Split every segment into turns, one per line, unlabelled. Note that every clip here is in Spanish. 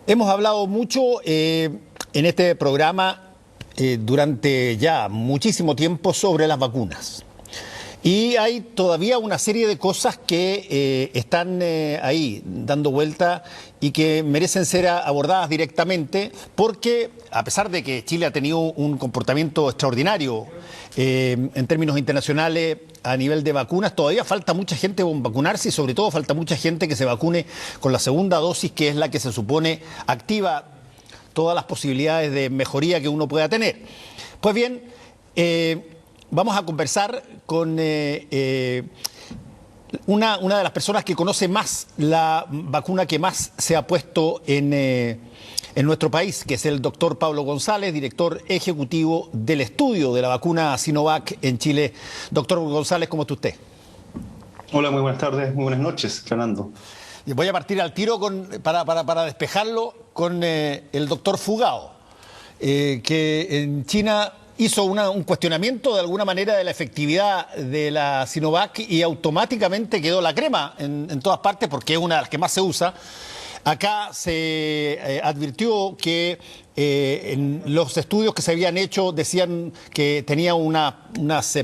Hemos hablado mucho en este programa durante ya muchísimo tiempo sobre las vacunas. Y hay todavía una serie de cosas que están ahí dando vuelta y que merecen ser abordadas directamente porque, a pesar de que Chile ha tenido un comportamiento extraordinario en términos internacionales a nivel de vacunas, todavía falta mucha gente vacunarse y sobre todo falta mucha gente que se vacune con la segunda dosis, que es la que se supone activa todas las posibilidades de mejoría que uno pueda tener. Pues bien, vamos a conversar con una de las personas que conoce más la vacuna que más se ha puesto en nuestro país, que es el doctor Pablo González, director ejecutivo del estudio de la vacuna Sinovac en Chile. Doctor González, ¿cómo está usted?
Hola, muy buenas tardes, muy buenas noches, Fernando.
Voy a partir al tiro para despejarlo con el doctor Fugao, que en China hizo un cuestionamiento de alguna manera de la efectividad de la Sinovac y automáticamente quedó la crema en todas partes porque es una de las que más se usa. Acá se advirtió que en los estudios que se habían hecho decían que tenía unos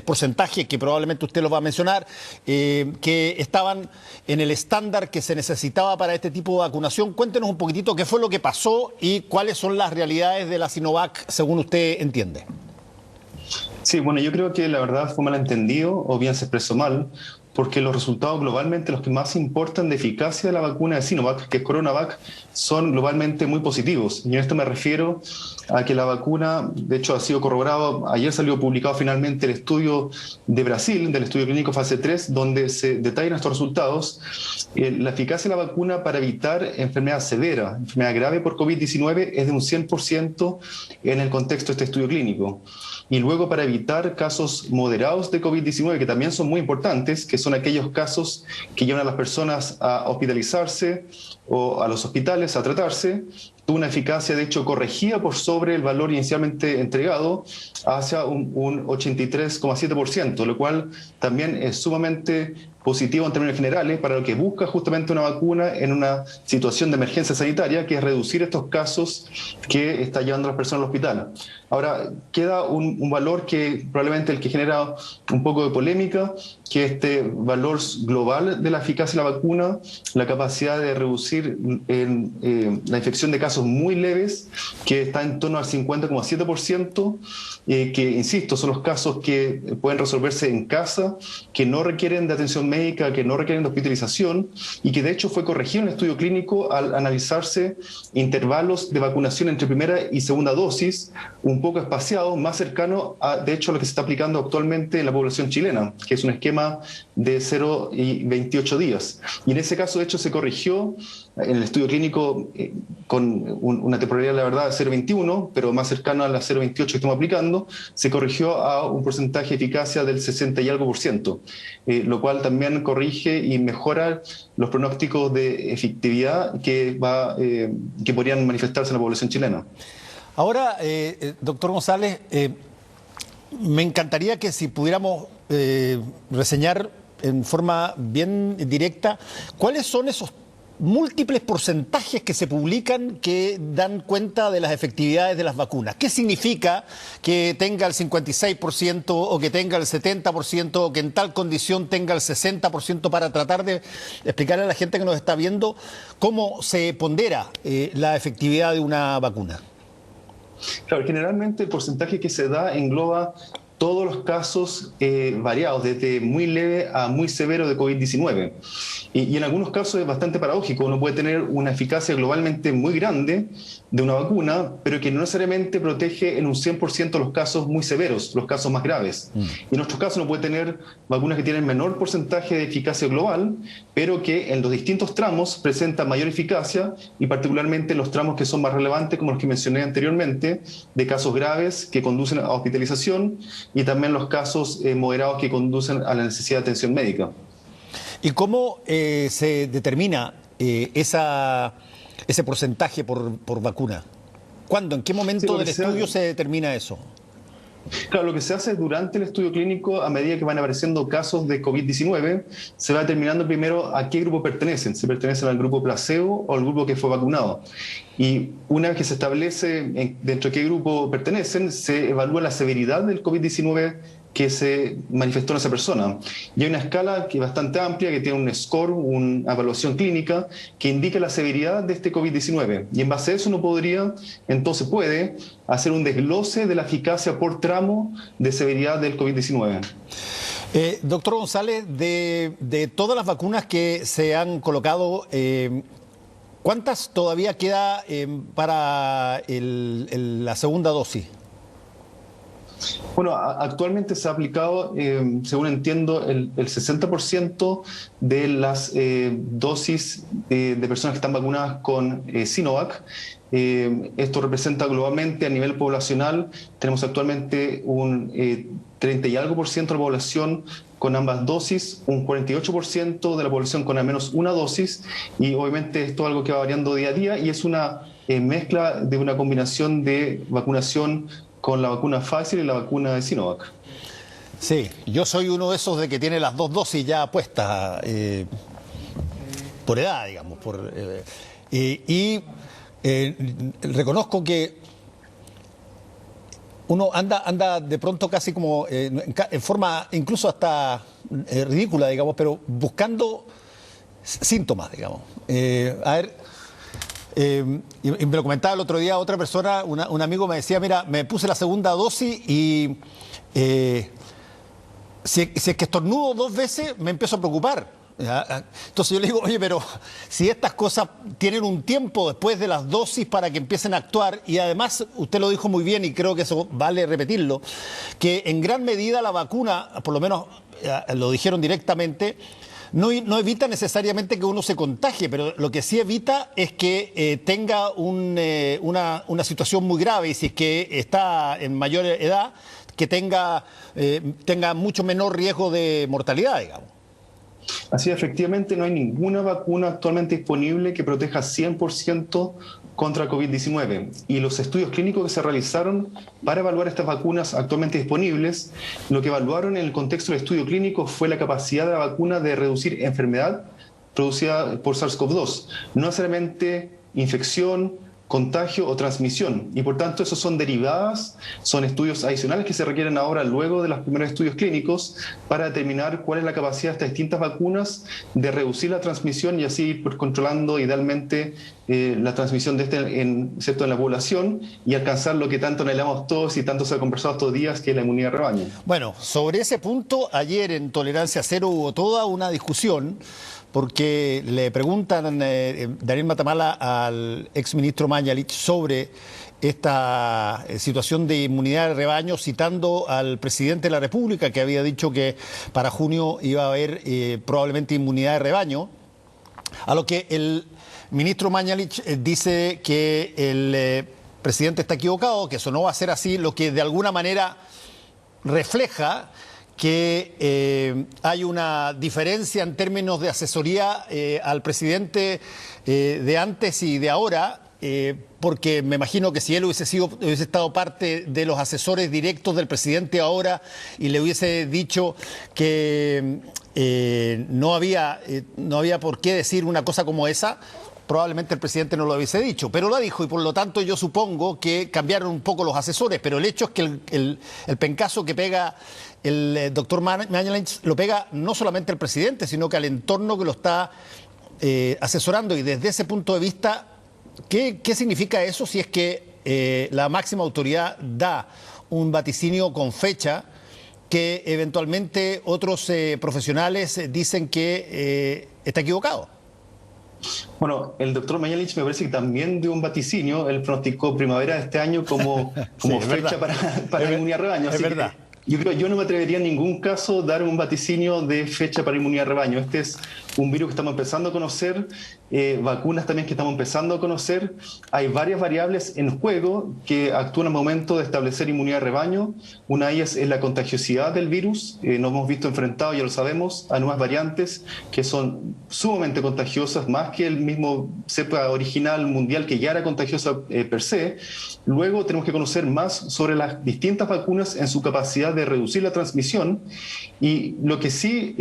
porcentajes que probablemente usted los va a mencionar, que estaban en el estándar que se necesitaba para este tipo de vacunación. Cuéntenos un poquitito qué fue lo que pasó y cuáles son las realidades de la Sinovac según usted entiende.
Sí, bueno, yo creo que la verdad fue malentendido o bien se expresó mal, porque los resultados globalmente, los que más importan de eficacia de la vacuna de Sinovac, que es CoronaVac, son globalmente muy positivos. Y en esto me refiero a que la vacuna, de hecho, ha sido corroborado. Ayer salió publicado finalmente el estudio de Brasil, del estudio clínico fase 3, donde se detallan estos resultados. La eficacia de la vacuna para evitar enfermedad severa, enfermedad grave por COVID-19, es de un 100% en el contexto de este estudio clínico. Y luego para evitar casos moderados de COVID-19, que también son muy importantes, que son aquellos casos que llevan a las personas a hospitalizarse o a los hospitales a tratarse, tuvo una eficacia de hecho corregida por sobre el valor inicialmente entregado hacia un 83,7%, lo cual también es sumamente positivo en términos generales para lo que busca justamente una vacuna en una situación de emergencia sanitaria, que es reducir estos casos que está llevando a las personas al hospital. Ahora, queda un valor que probablemente el que genera un poco de polémica, que este valor global de la eficacia de la vacuna, la capacidad de reducir la infección de casos muy leves, que está en torno al 50,7%, que, insisto, son los casos que pueden resolverse en casa, que no requieren de atención médica, que no requieren de hospitalización, y que de hecho fue corregido en el estudio clínico al analizarse intervalos de vacunación entre primera y segunda dosis, un poco espaciado, más cercano a, de hecho, lo que se está aplicando actualmente en la población chilena, que es un esquema de 0 y 28 días. Y en ese caso, de hecho, se corrigió en el estudio clínico con una temporalidad, la verdad, de 0,21, pero más cercano a la 0,28 que estamos aplicando, se corrigió a un porcentaje de eficacia del 60 y algo por ciento, lo cual también corrige y mejora los pronósticos de efectividad que podrían manifestarse en la población chilena.
Ahora, doctor González, me encantaría que si pudiéramos reseñar en forma bien directa cuáles son esos múltiples porcentajes que se publican que dan cuenta de las efectividades de las vacunas. ¿Qué significa que tenga el 56% o que tenga el 70% o que en tal condición tenga el 60% para tratar de explicarle a la gente que nos está viendo cómo se pondera la efectividad de una vacuna?
Claro, generalmente el porcentaje que se da engloba todos los casos variados, desde muy leve a muy severo de COVID-19. Y en algunos casos es bastante paradójico. Uno puede tener una eficacia globalmente muy grande de una vacuna, pero que no necesariamente protege en un 100% los casos muy severos, los casos más graves. Y en nuestros casos uno puede tener vacunas que tienen menor porcentaje de eficacia global, pero que en los distintos tramos presentan mayor eficacia, y particularmente los tramos que son más relevantes, como los que mencioné anteriormente, de casos graves que conducen a hospitalización, y también los casos moderados que conducen a la necesidad de atención médica.
¿Y cómo se determina ese porcentaje por vacuna? ¿Cuándo? ¿En qué momento del estudio se determina eso?
Claro, lo que se hace durante el estudio clínico, a medida que van apareciendo casos de COVID-19, se va determinando primero a qué grupo pertenecen. Si pertenecen al grupo placebo o al grupo que fue vacunado. Y una vez que se establece dentro de qué grupo pertenecen, se evalúa la severidad del COVID-19 que se manifestó en esa persona. Y hay una escala que es bastante amplia, que tiene un score, una evaluación clínica, que indica la severidad de este COVID-19. Y en base a eso uno puede hacer un desglose de la eficacia por tramo de severidad del COVID-19.
Doctor González, de todas las vacunas que se han colocado, ¿cuántas todavía queda para la segunda dosis?
Bueno, actualmente se ha aplicado, según entiendo, el 60% de las dosis de personas que están vacunadas con Sinovac. Esto representa globalmente a nivel poblacional, tenemos actualmente un 30 y algo por ciento de la población con ambas dosis, un 48% de la población con al menos una dosis, y obviamente esto es algo que va variando día a día y es una mezcla de una combinación de vacunación con la vacuna Pfizer y la vacuna de Sinovac.
Sí, yo soy uno de esos de que tiene las dos dosis ya puestas por edad, digamos. Reconozco que uno anda de pronto casi como en forma incluso hasta ridícula, digamos, pero buscando síntomas, digamos. Y me lo comentaba el otro día otra persona, un amigo me decía, mira, me puse la segunda dosis y si es que estornudo 2 veces me empiezo a preocupar. ¿Ya? Entonces yo le digo, oye, pero si estas cosas tienen un tiempo después de las dosis para que empiecen a actuar, y además usted lo dijo muy bien y creo que eso vale repetirlo, que en gran medida la vacuna, por lo menos lo dijeron directamente, no evita necesariamente que uno se contagie, pero lo que sí evita es que tenga una situación muy grave, y si es que está en mayor edad, que tenga mucho menor riesgo de mortalidad, digamos.
Así, efectivamente, no hay ninguna vacuna actualmente disponible que proteja 100% contra COVID-19. Y los estudios clínicos que se realizaron para evaluar estas vacunas actualmente disponibles, lo que evaluaron en el contexto del estudio clínico fue la capacidad de la vacuna de reducir enfermedad producida por SARS-CoV-2, no necesariamente infección, contagio o transmisión, y por tanto esos son derivadas, son estudios adicionales que se requieren ahora luego de los primeros estudios clínicos para determinar cuál es la capacidad de estas distintas vacunas de reducir la transmisión y así ir controlando idealmente la transmisión de excepto en la población, y alcanzar lo que tanto anhelamos todos y tanto se ha conversado estos días, que es la inmunidad de rebaño.
Bueno, sobre ese punto, ayer en Tolerancia Cero hubo toda una discusión, porque le preguntan Daniel Matamala al exministro Mañalich sobre esta situación de inmunidad de rebaño, citando al presidente de la República, que había dicho que para junio iba a haber probablemente inmunidad de rebaño, a lo que el ministro Mañalich dice que el presidente está equivocado, que eso no va a ser así, lo que de alguna manera refleja que hay una diferencia en términos de asesoría al presidente de antes y de ahora, porque me imagino que si él hubiese estado parte de los asesores directos del presidente ahora y le hubiese dicho que no había por qué decir una cosa como esa, probablemente el presidente no lo hubiese dicho, pero lo dijo, y por lo tanto yo supongo que cambiaron un poco los asesores, pero el hecho es que el pencazo que pega el doctor Mañalich lo pega no solamente al presidente, sino que al entorno que lo está asesorando, y desde ese punto de vista, ¿qué significa eso si es que la máxima autoridad da un vaticinio con fecha que eventualmente otros profesionales dicen que está equivocado?
Bueno, el doctor Mañalich me parece que también dio un vaticinio. Él pronosticó primavera de este año como
sí,
fecha para la inmunidad de rebaño.
Es verdad.
Yo no me atrevería en ningún caso a dar un vaticinio de fecha para inmunidad de rebaño. Este es un virus que estamos empezando a conocer, vacunas también que estamos empezando a conocer. Hay varias variables en juego que actúan al momento de establecer inmunidad de rebaño. Una de ellas es la contagiosidad del virus. Nos hemos visto enfrentados, ya lo sabemos, a nuevas variantes que son sumamente contagiosas, más que el mismo cepa original mundial que ya era contagiosa per se. Luego tenemos que conocer más sobre las distintas vacunas en su capacidad de reducir la transmisión, y lo que sí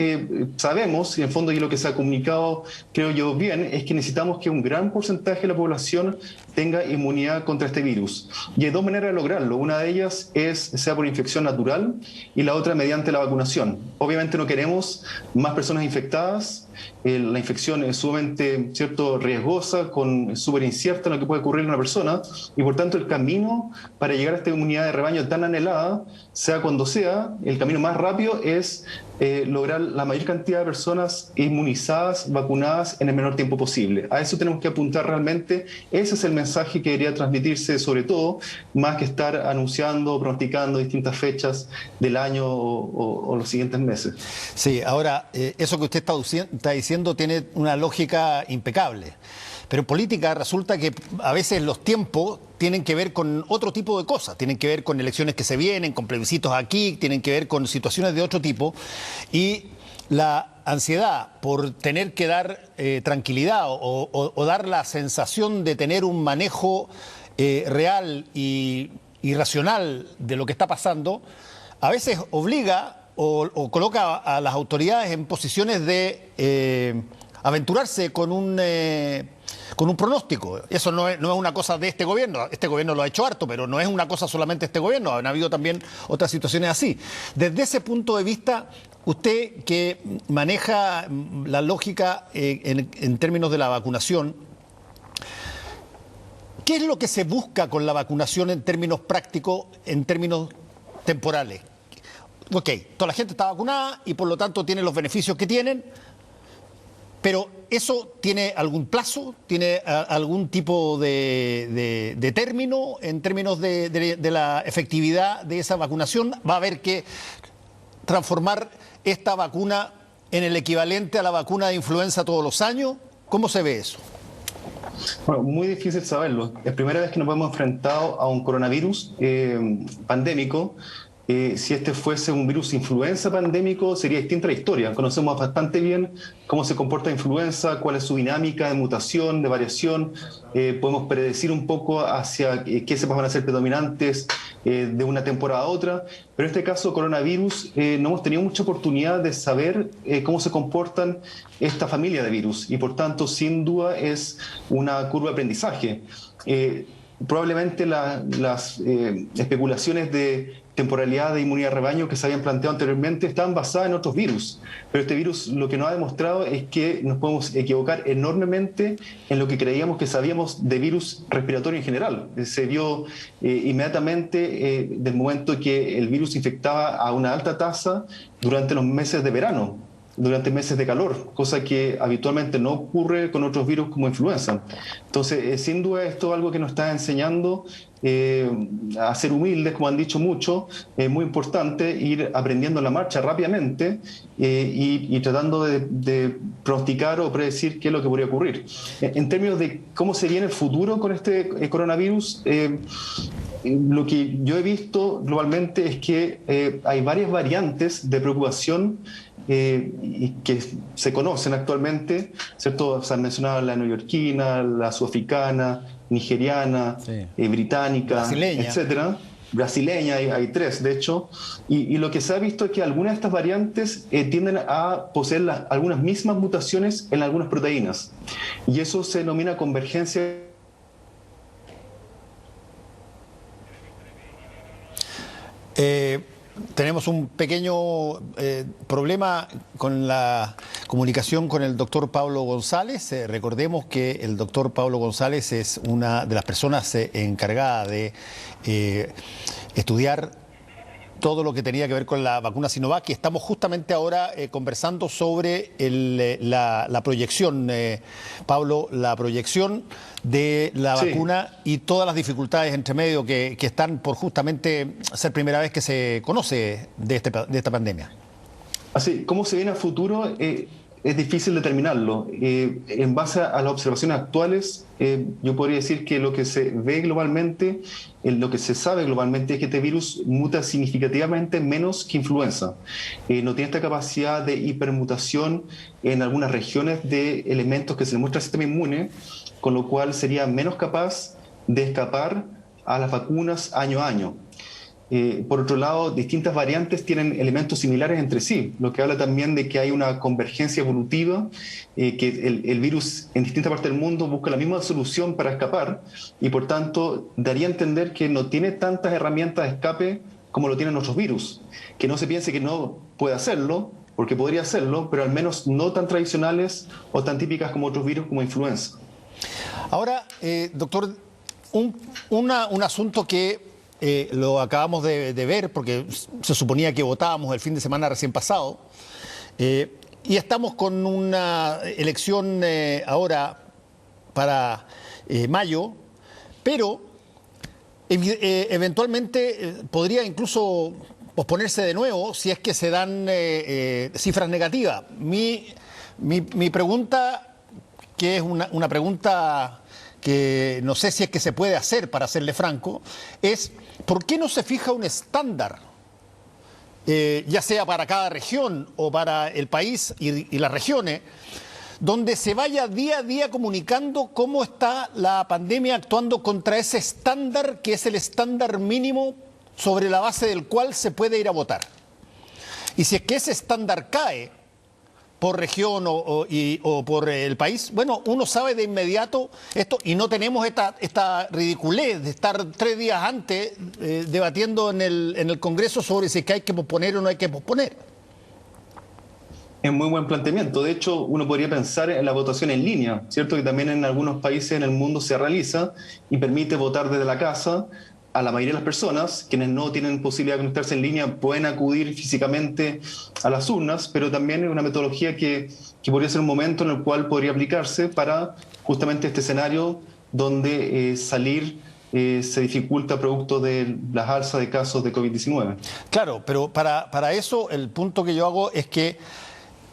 sabemos, y en el fondo y lo que se ha comunicado, creo yo bien, es que necesitamos que un gran porcentaje de la población tenga inmunidad contra este virus. Y hay dos maneras de lograrlo. Una de ellas sea por infección natural y la otra mediante la vacunación. Obviamente no queremos más personas infectadas. La infección es sumamente, ¿cierto?, riesgosa, súper incierta en lo que puede ocurrir en una persona, y por tanto el camino para llegar a esta inmunidad de rebaño tan anhelada, sea cuando sea, el camino más rápido es lograr la mayor cantidad de personas inmunizadas, vacunadas en el menor tiempo posible. A eso tenemos que apuntar realmente. Ese es el mensaje que debería transmitirse, sobre todo, más que estar anunciando, pronosticando distintas fechas del año o los siguientes meses.
Sí, ahora, eso que usted está diciendo tiene una lógica impecable. Pero en política resulta que a veces los tiempos tienen que ver con otro tipo de cosas, tienen que ver con elecciones que se vienen, con plebiscitos aquí, tienen que ver con situaciones de otro tipo, y la ansiedad por tener que dar tranquilidad o dar la sensación de tener un manejo real y racional de lo que está pasando, a veces obliga o coloca a las autoridades en posiciones de aventurarse con un pronóstico. Eso no es una cosa de este gobierno lo ha hecho harto, pero no es una cosa solamente de este gobierno, han habido también otras situaciones así. Desde ese punto de vista, usted que maneja la lógica en términos de la vacunación, ¿qué es lo que se busca con la vacunación en términos prácticos, en términos temporales? Ok, toda la gente está vacunada y por lo tanto tiene los beneficios que tienen, pero ¿eso tiene algún plazo? ¿Tiene algún tipo de término en términos de la efectividad de esa vacunación? ¿Va a haber que transformar esta vacuna en el equivalente a la vacuna de influenza todos los años? ¿Cómo se ve eso?
Bueno, muy difícil saberlo. Es la primera vez que nos hemos enfrentado a un coronavirus pandémico. Si este fuese un virus influenza pandémico, sería distinta la historia. Conocemos bastante bien cómo se comporta la influenza, cuál es su dinámica de mutación, de variación. Podemos predecir un poco hacia qué cepas van a ser predominantes de una temporada a otra. Pero en este caso, coronavirus, no hemos tenido mucha oportunidad de saber cómo se comportan esta familia de virus. Y por tanto, sin duda, es una curva de aprendizaje. Probablemente las especulaciones de temporalidad de inmunidad de rebaño que se habían planteado anteriormente estaban basadas en otros virus, pero este virus lo que nos ha demostrado es que nos podemos equivocar enormemente en lo que creíamos que sabíamos de virus respiratorio en general. Se vio inmediatamente del momento que el virus infectaba a una alta tasa durante los meses de verano, durante meses de calor, cosa que habitualmente no ocurre con otros virus como influenza. Entonces, sin duda esto es algo que nos está enseñando a ser humildes, como han dicho mucho. Es muy importante ir aprendiendo la marcha rápidamente y tratando de pronosticar o predecir qué es lo que podría ocurrir. En términos de cómo se viene el futuro con este coronavirus, lo que yo he visto globalmente es que hay varias variantes de preocupación que se conocen actualmente, ¿cierto? Se han mencionado la neoyorquina, la sudafricana, nigeriana, sí, británica, brasileña, etcétera. Brasileña, hay tres, de hecho. Y lo que se ha visto es que algunas de estas variantes tienden a poseer algunas mismas mutaciones en algunas proteínas. Y eso se denomina convergencia.
Tenemos un pequeño problema con la comunicación con el doctor Pablo González. Recordemos que el doctor Pablo González es una de las personas encargadas de estudiar todo lo que tenía que ver con la vacuna Sinovac, y estamos justamente ahora conversando sobre la proyección, Pablo, la proyección de la vacuna y todas las dificultades entre medio que están por justamente ser primera vez que se conoce de esta pandemia.
Así, ¿cómo se viene a futuro? Es difícil determinarlo. En base a las observaciones actuales, yo podría decir que lo que se ve globalmente, lo que se sabe globalmente es que este virus muta significativamente menos que influenza. No tiene esta capacidad de hipermutación en algunas regiones de elementos que se le muestra al sistema inmune, con lo cual sería menos capaz de escapar a las vacunas año a año. Por otro lado, distintas variantes tienen elementos similares entre sí, lo que habla también de que hay una convergencia evolutiva, que el virus en distintas partes del mundo busca la misma solución para escapar y por tanto daría a entender que no tiene tantas herramientas de escape como lo tienen otros virus. Que no se piense que no puede hacerlo, porque podría hacerlo, pero al menos no tan tradicionales o tan típicas como otros virus como influenza.
Ahora, doctor, un asunto que lo acabamos de ver porque se suponía que votábamos el fin de semana recién pasado y estamos con una elección ahora para mayo, pero eventualmente podría incluso posponerse de nuevo si es que se dan cifras negativas. Mi pregunta, que es una pregunta que no sé si es que se puede hacer, para serle franco, es ¿por qué no se fija un estándar, ya sea para cada región o para el país y las regiones, donde se vaya día a día comunicando cómo está la pandemia actuando contra ese estándar, que es el estándar mínimo sobre la base del cual se puede ir a votar? Y si es que ese estándar cae por región o por el país, bueno, uno sabe de inmediato esto y no tenemos esta ridiculez de estar 3 días antes debatiendo en el Congreso sobre si es que hay que posponer o no hay que posponer.
Es muy buen planteamiento. De hecho, uno podría pensar en la votación en línea, ¿cierto? Que también en algunos países en el mundo se realiza y permite votar desde la casa. A la mayoría de las personas, quienes no tienen posibilidad de conectarse en línea, pueden acudir físicamente a las urnas, pero también es una metodología que podría ser un momento en el cual podría aplicarse para justamente este escenario donde salir se dificulta producto de las alzas de casos de COVID-19.
Claro, pero para eso el punto que yo hago es que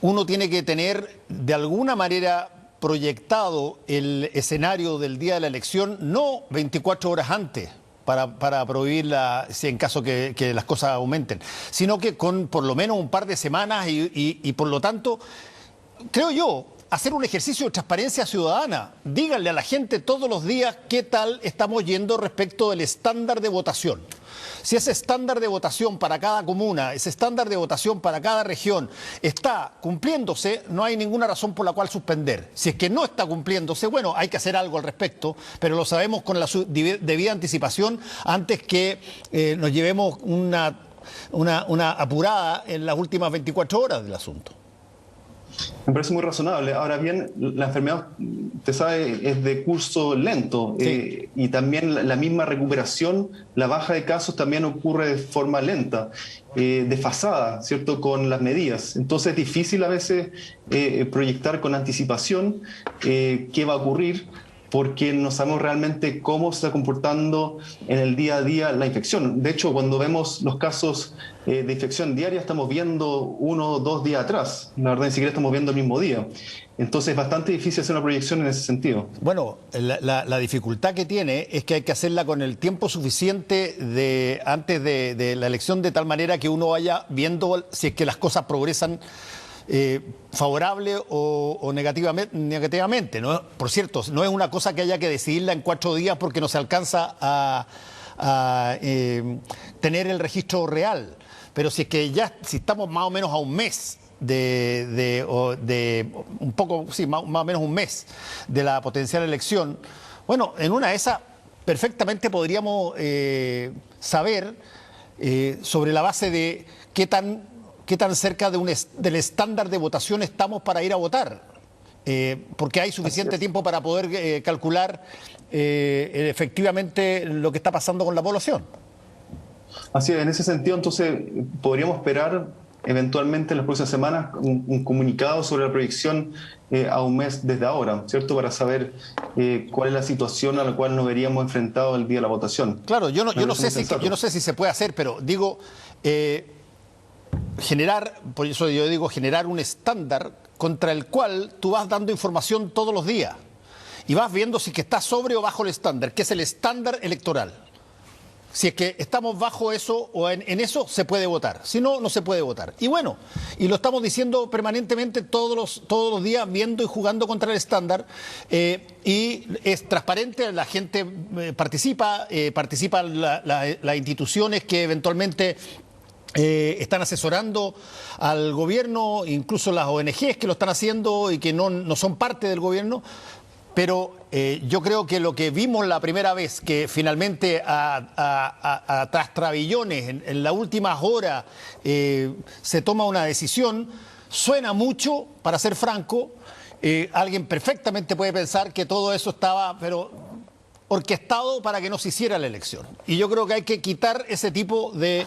uno tiene que tener de alguna manera proyectado el escenario del día de la elección, no 24 horas antes, para prohibirla si en caso que las cosas aumenten, sino que con por lo menos un par de semanas y por lo tanto, creo yo, hacer un ejercicio de transparencia ciudadana. Díganle a la gente todos los días qué tal estamos yendo respecto del estándar de votación. Si ese estándar de votación para cada comuna, ese estándar de votación para cada región está cumpliéndose, no hay ninguna razón por la cual suspender. Si es que no está cumpliéndose, bueno, hay que hacer algo al respecto, pero lo sabemos con la debida anticipación antes que nos llevemos una apurada en las últimas 24 horas del asunto.
Me parece muy razonable. Ahora bien, la enfermedad, usted sabe, es de curso lento, sí. Y también la misma recuperación, la baja de casos también ocurre de forma lenta, desfasada, ¿cierto?, con las medidas. Entonces es difícil a veces proyectar con anticipación qué va a ocurrir, porque no sabemos realmente cómo se está comportando en el día a día la infección. De hecho, cuando vemos los casos de infección diaria, estamos viendo 1 o 2 días atrás. La verdad, ni siquiera estamos viendo el mismo día. Entonces, es bastante difícil hacer una proyección en ese sentido.
Bueno, la dificultad que tiene es que hay que hacerla con el tiempo suficiente antes de la elección, de tal manera que uno vaya viendo si es que las cosas progresan favorable o negativamente, ¿no? Por cierto, no es una cosa que haya que decidirla en 4 días porque no se alcanza a tener el registro real. Pero si es que si estamos más o menos a un mes un poco, sí, más o menos un mes de la potencial elección, bueno, en una de esas perfectamente podríamos saber sobre la base de qué tan cerca del estándar de votación estamos para ir a votar, porque hay suficiente tiempo para poder calcular efectivamente lo que está pasando con la población.
Así es, en ese sentido, entonces, podríamos esperar eventualmente en las próximas semanas un comunicado sobre la proyección a un mes desde ahora, ¿cierto? Para saber cuál es la situación a la cual nos veríamos enfrentados el día de la votación.
Claro, yo no sé si se puede hacer, pero digo, por eso yo digo, generar un estándar contra el cual tú vas dando información todos los días y vas viendo si que está sobre o bajo el estándar, que es el estándar electoral. Si es que estamos bajo eso o en eso, se puede votar. Si no, no se puede votar. Y bueno, y lo estamos diciendo permanentemente todos los días, viendo y jugando contra el estándar. Y es transparente, la gente participan las instituciones que eventualmente están asesorando al gobierno, incluso las ONGs que lo están haciendo y que no son parte del gobierno. Pero yo creo que lo que vimos la primera vez, que finalmente tras trabillones, en las últimas horas, se toma una decisión, suena mucho, para ser franco. Alguien perfectamente puede pensar que todo eso estaba, pero orquestado para que no se hiciera la elección. Y yo creo que hay que quitar ese tipo de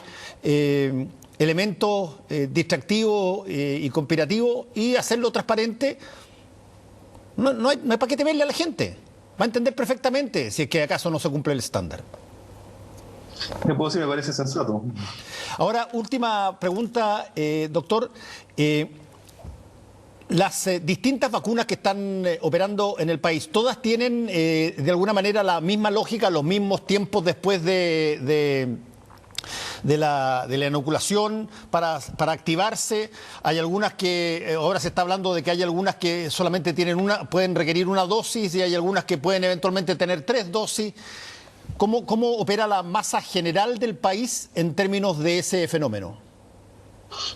elementos distractivos y conspirativos y hacerlo transparente. No hay para qué temerle a la gente. Va a entender perfectamente si es que acaso no se cumple el estándar.
Me puedo decir, me parece sensato.
Ahora, última pregunta, doctor. Las distintas vacunas que están operando en el país, ¿todas tienen de alguna manera la misma lógica, los mismos tiempos después de la inoculación para activarse? Hay algunas que, ahora se está hablando de que hay algunas que solamente pueden requerir una dosis y hay algunas que pueden eventualmente tener 3 dosis. ¿Cómo opera la masa general del país en términos de ese fenómeno?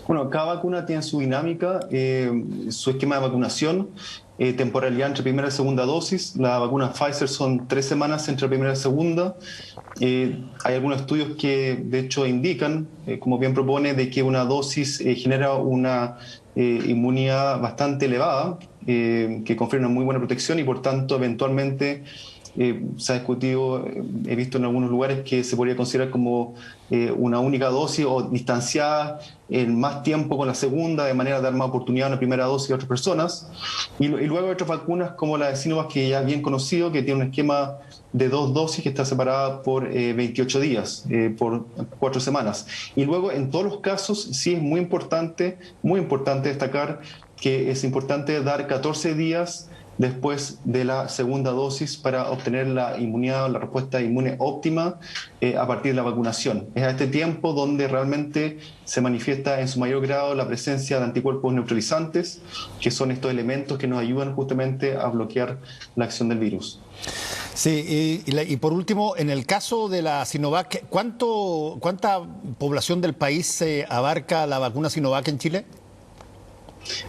Bueno, cada vacuna tiene su dinámica, su esquema de vacunación, temporalidad entre primera y segunda dosis. La vacuna Pfizer son 3 semanas entre primera y segunda. Hay algunos estudios que de hecho indican, como bien propone, de que una dosis genera una inmunidad bastante elevada, que confiere una muy buena protección y por tanto eventualmente se ha discutido, he visto en algunos lugares que se podría considerar como una única dosis o distanciada en más tiempo con la segunda, de manera de dar más oportunidad a una primera dosis a otras personas. Y luego hay otras vacunas como la de Sinovac, que ya es bien conocido, que tiene un esquema de 2 dosis que está separada por 28 días, por 4 semanas. Y luego, en todos los casos, sí es muy importante destacar que es importante dar 14 días después de la segunda dosis para obtener la inmunidad o la respuesta inmune óptima a partir de la vacunación. Es a este tiempo donde realmente se manifiesta en su mayor grado la presencia de anticuerpos neutralizantes, que son estos elementos que nos ayudan justamente a bloquear la acción del virus.
Sí, y por último, en el caso de la Sinovac, ¿cuánta población del país abarca la vacuna Sinovac en Chile?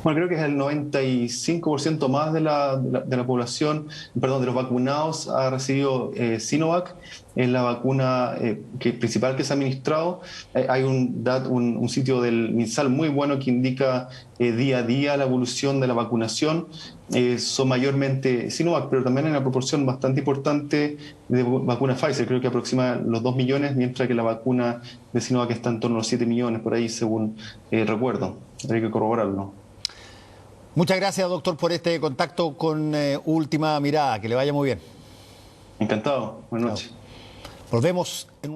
Bueno, creo que es el 95% más de la población, perdón, de los vacunados ha recibido Sinovac. Es la vacuna principal que se ha administrado. Hay un sitio del MinSal muy bueno que indica día a día la evolución de la vacunación. Son mayormente Sinovac, pero también hay una proporción bastante importante de vacuna Pfizer. Creo que aproxima los 2 millones, mientras que la vacuna de Sinovac está en torno a los 7 millones, por ahí, según recuerdo. Hay que corroborarlo.
Muchas gracias, doctor, por este contacto con Última Mirada. Que le vaya muy bien.
Encantado. Buenas noches.
Volvemos en